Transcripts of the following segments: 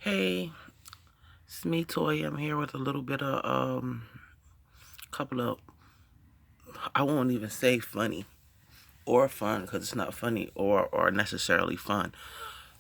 Hey, it's me, Toy. I'm here with a little bit of couple of, I won't even say funny or fun because it's not funny or necessarily fun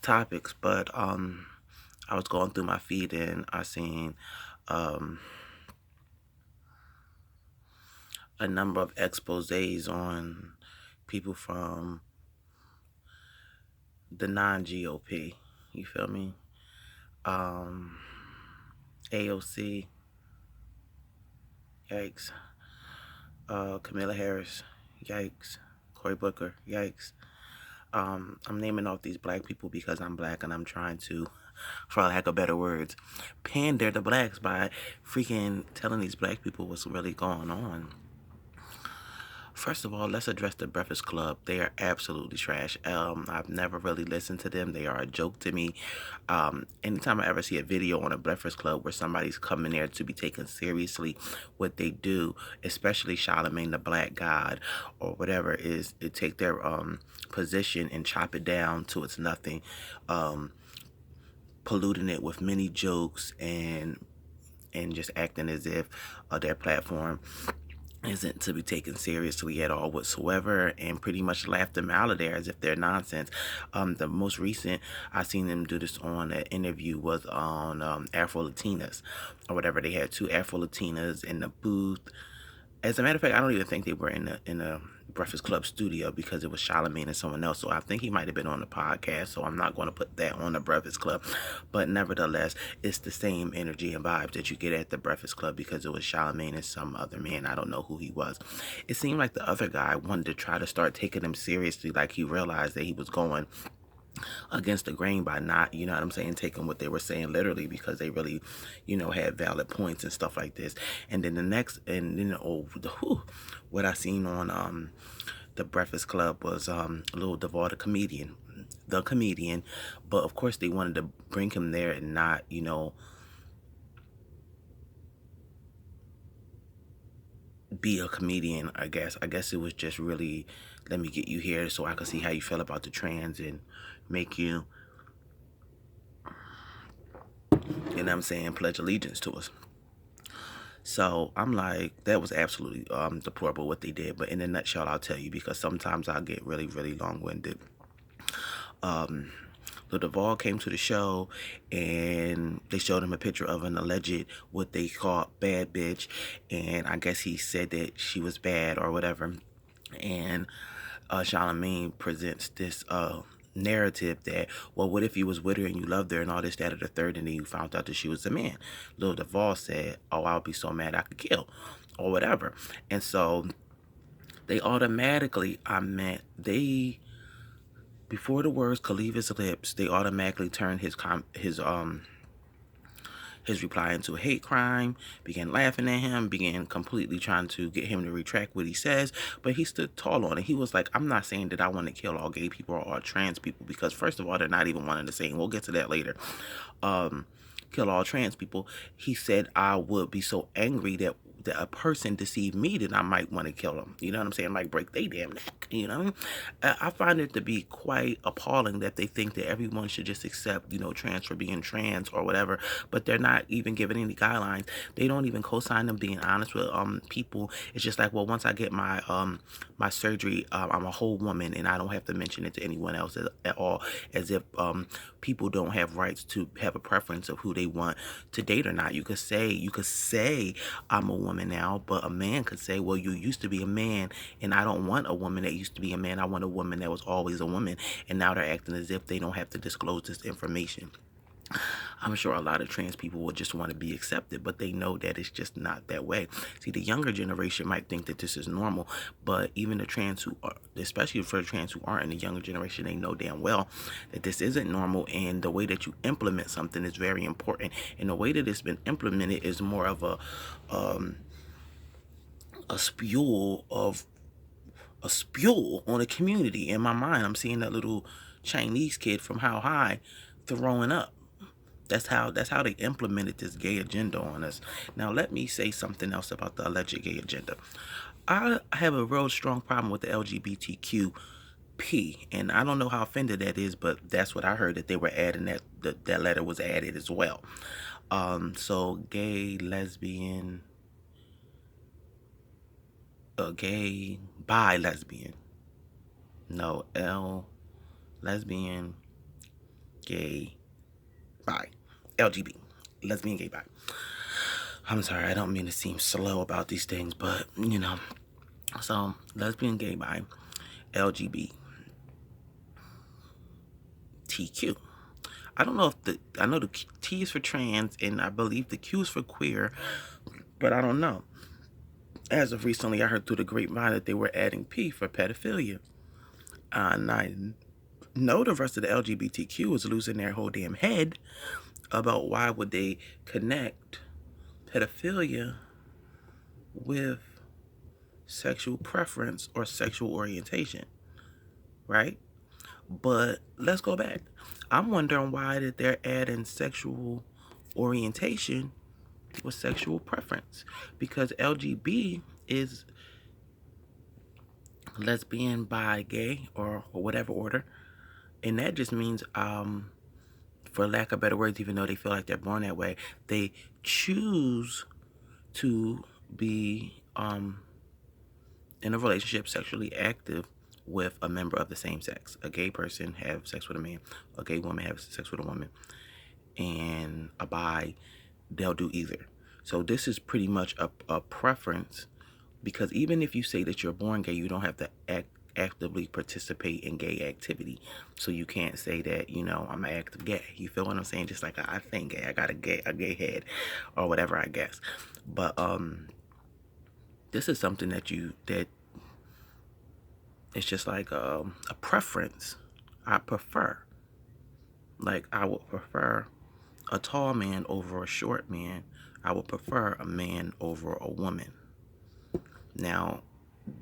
topics, but I was going through my feed and I seen um a number of exposés on people from the non-GOP. You feel me? Um AOC, yikes. Camilla Harris, yikes. Cory Booker, yikes. I'm naming off these black people because I'm black and I'm trying to, for lack of better words, pander to blacks by freaking telling these black people what's really going on. First of all, let's address the Breakfast Club. They are absolutely trash. I've never really listened to them. They are a joke to me. Anytime I ever see a video on a Breakfast Club where somebody's coming there to be taken seriously, what they do, especially Charlemagne the Black God or whatever, is it take their position and chop it down to it's nothing, polluting it with many jokes and just acting as if their platform isn't to be taken seriously at all whatsoever, and pretty much laughed them out of there as if they're nonsense. The most recent I seen them do this on an interview was on Afro Latinas or whatever. They had two Afro Latinas in the booth. As a matter of fact, I don't even think they were in the Breakfast Club studio because it was Charlemagne and someone else. So I think he might have been on the podcast. So I'm not going to put that on the Breakfast Club. But nevertheless, it's the same energy and vibes that you get at the Breakfast Club because it was Charlemagne and some other man. I don't know who he was. It seemed like the other guy wanted to try to start taking him seriously, like he realized that he was going against the grain by not, you know what I'm saying, taking what they were saying literally because they really, had valid points and stuff like this. And then what I seen on the Breakfast Club was Lil Duval, the comedian, but of course they wanted to bring him there and not, be a comedian. I guess it was just really, let me get you here so I can see how you feel about the trans and make you, you know what I'm saying, pledge allegiance to us. So I'm like, that was absolutely deplorable what they did. But in a nutshell, I'll tell you because sometimes I'll get really, really long-winded. Um, the Duvall came to the show and they showed him a picture of an alleged, what they call bad bitch. And I guess he said that she was bad or whatever. And Charlemagne presents this narrative that, well, what if you was with her and you loved her and all this, that, or the third, and then you found out that she was a man? Lil Duval said, oh, I'll be so mad I could kill or whatever. And so they automatically, before the words could leave his lips, they automatically turned his reply into a hate crime, began laughing at him, began completely trying to get him to retract what he says, but he stood tall on it. He was like, I'm not saying that I want to kill all gay people or all trans people, because first of all, they're not even one and the same. We'll get to that later. Kill all trans people. He said, I would be so angry that a person deceived me that I might want to kill them. You know what I'm saying? Like break they damn neck. You know what I mean? I find it to be quite appalling that they think that everyone should just accept, trans for being trans or whatever, but they're not even giving any guidelines. They don't even co-sign them being honest with people. It's just like, well, once I get my my surgery, I'm a whole woman and I don't have to mention it to anyone else at all, as if people don't have rights to have a preference of who they want to date or not. You could say I'm a woman now, but a man could say, well, you used to be a man and I don't want a woman that used to be a man. I want a woman that was always a woman. And now they're acting as if they don't have to disclose this information. I'm sure a lot of trans people will just want to be accepted, but they know that it's just not that way. See, the younger generation might think that this is normal, but even the trans who are, especially for the trans who aren't in the younger generation, they know damn well that this isn't normal, and the way that you implement something is very important. And the way that it's been implemented is more of a spew of a spew on a community. In my mind, I'm seeing that little Chinese kid from How High throwing up. That's how they implemented this gay agenda on us. Now, let me say something else about the alleged gay agenda. I have a real strong problem with the LGBTQ P, and I don't know how offended that is, but that's what I heard, that they were adding that letter was added as well. So gay, lesbian, gay, bi, lesbian. No, L, lesbian, gay, bi, LGBT, lesbian, gay, bi. I'm sorry, I don't mean to seem slow about these things, but so lesbian, gay, bi, LGBT. TQ. I don't know if I know the T is for trans, and I believe the Q is for queer, but I don't know. As of recently, I heard through the grapevine that they were adding P for pedophilia. And I know the rest of the LGBTQ is losing their whole damn head about why would they connect pedophilia with sexual preference or sexual orientation, right? But let's go back. I'm wondering why that they're adding sexual orientation with sexual preference, because LGB is lesbian, bi, gay, or whatever order, and that just means, for lack of better words, even though they feel like they're born that way, they choose to be in a relationship, sexually active with a member of the same sex. A gay person have sex with a man, a gay woman have sex with a woman, and a bi, they'll do either. So this is pretty much a preference, because even if you say that you're born gay, you don't have to actively participate in gay activity. So you can't say that, I'm an active gay. You feel what I'm saying? Just like I think gay, I got a gay head or whatever, I guess. But this is something that it's just like a preference. I prefer. Like, I would prefer a tall man over a short man. I would prefer a man over a woman. Now,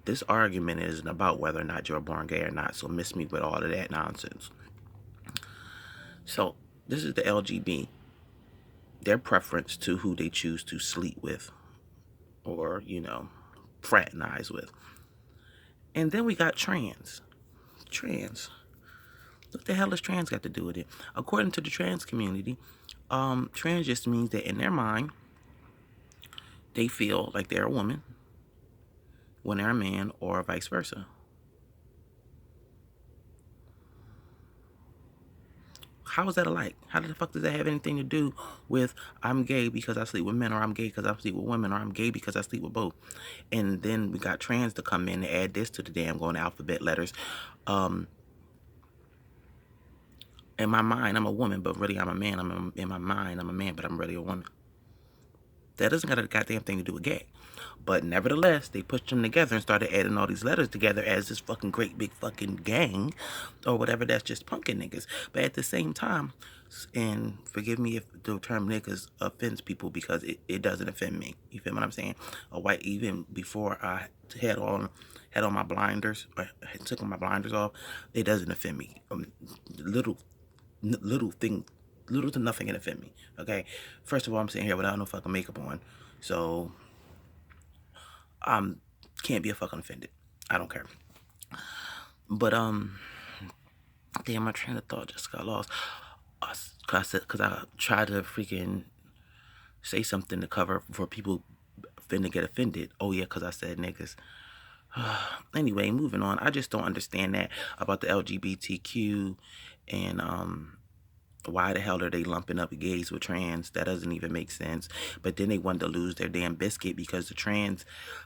this argument isn't about whether or not you're born gay or not, so miss me with all of that nonsense. So, this is the LGB. Their preference to who they choose to sleep with or, fraternize with. And then we got trans. Trans. What the hell has trans got to do with it? According to the trans community, trans just means that in their mind, they feel like they're a woman when they're a man, or vice versa. How is that alike? How the fuck does that have anything to do with I'm gay because I sleep with men, or I'm gay because I sleep with women, or I'm gay because I sleep with both? And then we got trans to come in and add this to the damn going alphabet letters. In my mind, I'm a woman, but really I'm a man. In my mind, I'm a man, but I'm really a woman. That doesn't got a goddamn thing to do with gay. But nevertheless, they pushed them together and started adding all these letters together as this fucking great big fucking gang or whatever that's just punking niggas. But at the same time, and forgive me if the term niggas offends people, because it doesn't offend me. You feel what I'm saying? A white, even before I had on my blinders, or took my blinders off, it doesn't offend me. Little to nothing can offend me. Okay, first of all, I'm sitting here without no fucking makeup on, so can't be a fucking offended. I don't care. But damn, my train of thought just got lost. Cause I tried to freaking say something to cover for people finna get offended. Oh yeah, cause I said niggas. Anyway, moving on. I just don't understand that about the LGBTQ, and why the hell are they lumping up gays with trans? That doesn't even make sense. But then they want to lose their damn biscuit because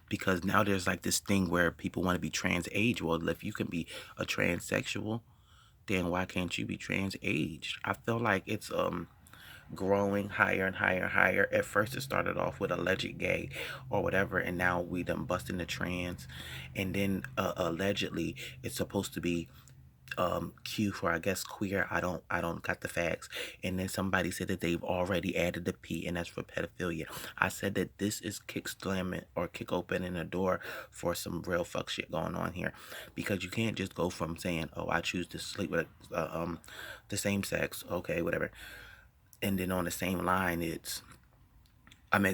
because now there's like this thing where people want to be trans age. Well, if you can be a transsexual, then why can't you be trans aged? I feel like it's growing higher and higher and higher. At first it started off with alleged gay or whatever, and now we done busting the trans, and then allegedly it's supposed to be Q for, I guess, queer. I don't got the facts. And then somebody said that they've already added the P, and that's for pedophilia. I said that this is kick slamming or kick opening a door for some real fuck shit going on here, because you can't just go from saying, oh, I choose to sleep with the same sex, okay, whatever, and then on the same line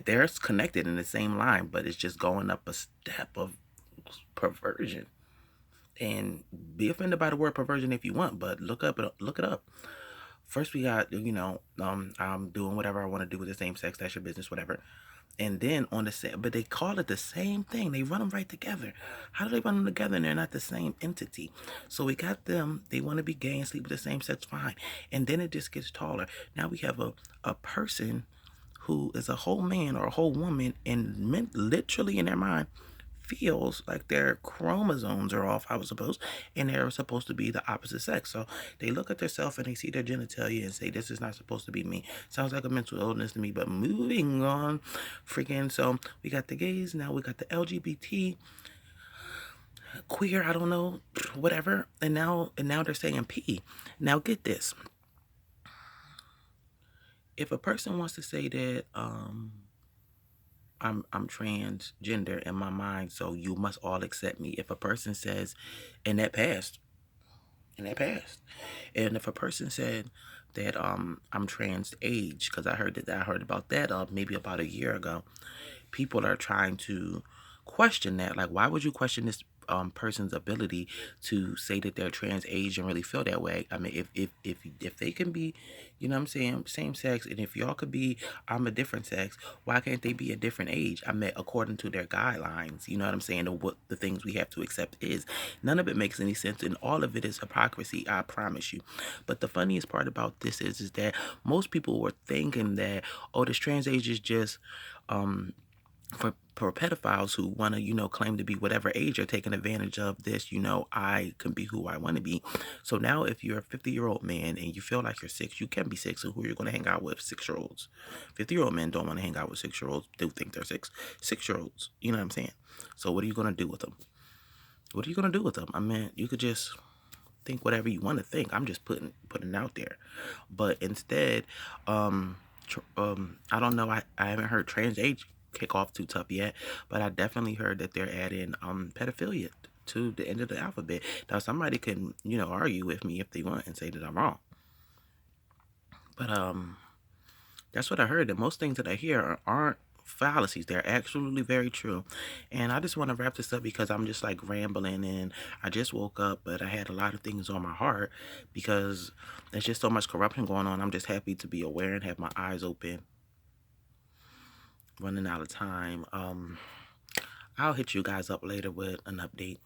they're connected in the same line, but it's just going up a step of perversion. And be offended by the word perversion if you want, but look it up. First, we got, I'm doing whatever I want to do with the same sex. That's your business, whatever. And then on the same, but they call it the same thing. They run them right together. How do they run them together and they're not the same entity? So we got them. They want to be gay and sleep with the same sex, fine. And then it just gets taller. Now we have a person who is a whole man or a whole woman and literally in their mind feels like their chromosomes are off, I was supposed, and they're supposed to be the opposite sex. So they look at themselves and they see their genitalia and say, this is not supposed to be me. Sounds like a mental illness to me, but moving on. Freaking, so we got the gays, now we got the LGBT, queer, I don't know, whatever. And now they're saying P. Now get this. If a person wants to say that, I'm transgender in my mind, so you must all accept me. If a person says, and that passed, and that passed, and if a person said that I'm trans age, because I heard about that maybe about a year ago, people are trying to question that. Like, why would you question this person's ability to say that they're trans age and really feel that way? I mean, if they can be, you know what I'm saying, same sex, and if y'all could be, I'm a different sex, why can't they be a different age? I mean, according to their guidelines, you know what I'm saying, or what the things we have to accept is. None of it makes any sense, and all of it is hypocrisy, I promise you. But the funniest part about this is that most people were thinking that, oh, this trans age is just for pedophiles who want to, claim to be whatever age, are taking advantage of this, I can be who I want to be. So now if you're a 50-year-old man and you feel like you're six, you can be six. So who are you going to hang out with? 6-year-olds. 50-year-old men don't want to hang out with 6-year-olds. They think they're six. 6-year-olds. You know what I'm saying? So what are you going to do with them? What are you going to do with them? I mean, you could just think whatever you want to think. I'm just putting it out there. But instead, I don't know. I haven't heard trans age kick off too tough yet, but I definitely heard that they're adding pedophilia to the end of the alphabet. Now somebody can argue with me if they want and say that I'm wrong, but that's what I heard. That most things that I hear aren't fallacies. They're absolutely very true. And I just want to wrap this up because I'm just like rambling and I just woke up, but I had a lot of things on my heart because there's just so much corruption going on. I'm just happy to be aware and have my eyes open. Running out of time. I'll hit you guys up later with an update.